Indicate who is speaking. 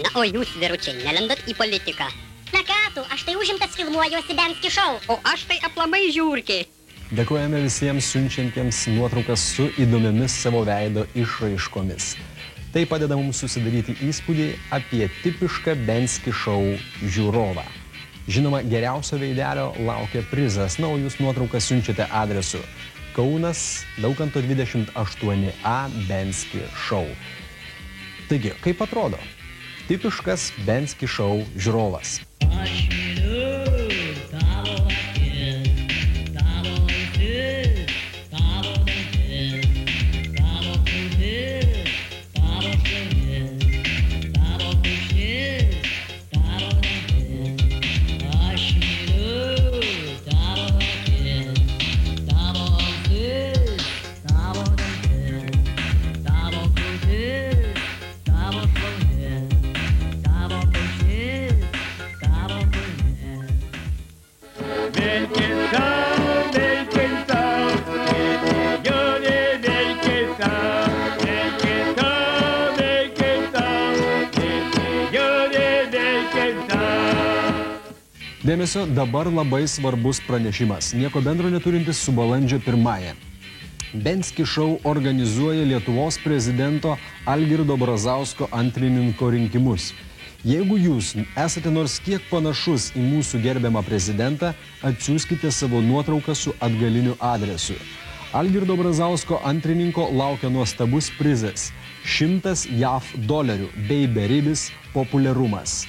Speaker 1: Na, o jūs, vyručiai, nelendat į politiką.
Speaker 2: Na ką tu, aš tai užimtas filmuojuosi Benski šou.
Speaker 1: O aš tai aplamai žiūrkė.
Speaker 3: Dėkojame visiems siunčiantiems nuotraukas su įdomiomis savo veido išraiškomis. Tai padeda mums susidaryti įspūdį apie tipišką Benski šou žiūrovą. Žinoma, geriausio veidelio laukia prizas. Na, o jūs nuotraukas siunčiate adresu Kaunas, Daukanto 28A Benski šou. Taigi, kaip atrodo? Tipiškas Benski šou žiūrovas. Dėmesio, dabar labai svarbus pranešimas, nieko bendro neturintis su balandžio 1-ąją. Benski šou organizuoja Lietuvos prezidento Algirdo Brazausko antrininko rinkimus. Jeigu jūs esate nors kiek panašus į mūsų gerbiamą prezidentą, atsiųskite savo nuotrauką su atgaliniu adresu. Algirdo Brazausko antrininko laukia nuostabus prizas – $100 JAV bei beribis populiarumas.